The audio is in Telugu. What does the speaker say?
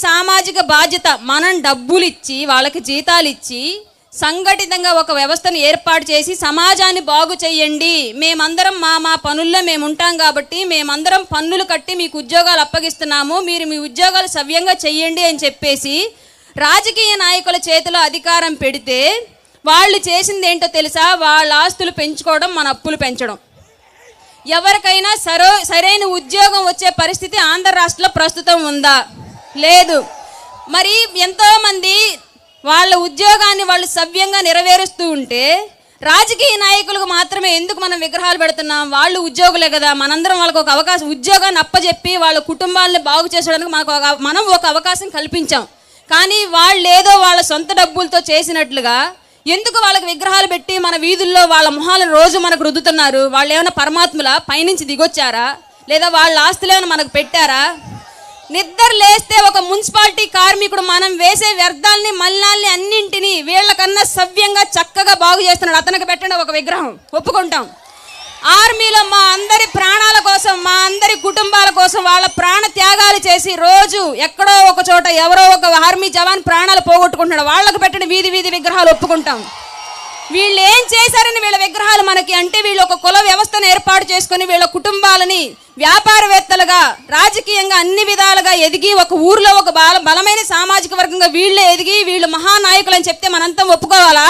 సామాజిక బాధ్యత. మనం డబ్బులు ఇచ్చి వాళ్ళకి జీతాలు ఇచ్చి సంఘటితంగా ఒక వ్యవస్థను ఏర్పాటు చేసి సమాజాన్ని బాగు చేయండి, మేమందరం మా పనుల్లో మేము ఉంటాం కాబట్టి మేమందరం పన్నులు కట్టి మీకు ఉద్యోగాలు అప్పగిస్తున్నాము, మీరు మీ ఉద్యోగాలు సవ్యంగా చెయ్యండి అని చెప్పేసి రాజకీయ నాయకుల చేతిలో అధికారం పెడితే వాళ్ళు చేసింది ఏంటో తెలుసా? వాళ్ళ ఆస్తులు పెంచుకోవడం, మన అప్పులు పెంచడం. ఎవరికైనా సరైన ఉద్యోగం వచ్చే పరిస్థితి ఆంధ్ర రాష్ట్రంలో ప్రస్తుతం ఉందా? లేదు. మరి ఎంతోమంది వాళ్ళ ఉద్యోగాన్ని వాళ్ళు సవ్యంగా నెరవేరుస్తూ ఉంటే రాజకీయ నాయకులకు మాత్రమే ఎందుకు మనం విగ్రహాలు పెడుతున్నాం? వాళ్ళు ఉద్యోగులే కదా, మనందరం వాళ్ళకు ఒక అవకాశం, ఉద్యోగాన్ని అప్పచెప్పి వాళ్ళ కుటుంబాలను బాగు చేసడానికి మనం ఒక అవకాశం కల్పించాం. కానీ వాళ్ళు ఏదో వాళ్ళ సొంత డబ్బులతో చేసినట్లుగా ఎందుకు వాళ్ళకి విగ్రహాలు పెట్టి మన వీధుల్లో వాళ్ళ మొహాలను రోజు మనకు రుద్దుతున్నారు? వాళ్ళు ఏమైనా పరమాత్ముల పైనుంచి దిగొచ్చారా? లేదా వాళ్ళ ఆస్తులు ఏమైనా మనకు పెట్టారా? నిద్ర లేస్తే ఒక మున్సిపాలిటీ కార్మికుడు మనం వేసే వ్యర్థాలని మలినాల్ని అన్నింటినీ వీళ్ళకన్నా సవ్యంగా చక్కగా బాగు చేస్తున్నాడు, అతనికి పెట్టండి ఒక విగ్రహం, ఒప్పుకుంటాం. ఆర్మీలో మా అందరి ప్రాణాల కోసం, మా అందరి కుటుంబాల కోసం వాళ్ళ ప్రాణ త్యాగాలు చేసి రోజు ఎక్కడో ఒక చోట ఎవరో ఒక ఆర్మీ జవాన్ ప్రాణాలు పోగొట్టుకుంటున్నాడు, వాళ్ళకు పెట్టిన వీధి విగ్రహాలు ఒప్పుకుంటాం. వీళ్ళు ఏం చేశారని వీళ్ళ విగ్రహాలు మనకి అంటే, వీళ్ళు ఒక కుల వ్యవస్థను ఏర్పాటు చేసుకుని వీళ్ళ కుటుంబాలని వ్యాపారవేత్తలుగా రాజకీయంగా అన్ని విధాలుగా ఎదిగి ఒక ఊర్లో ఒక బలమైన సామాజిక వర్గంగా వీళ్ళే ఎదిగి వీళ్ళు మహానాయకులు అని చెప్తే మనంతా ఒప్పుకోవాలా?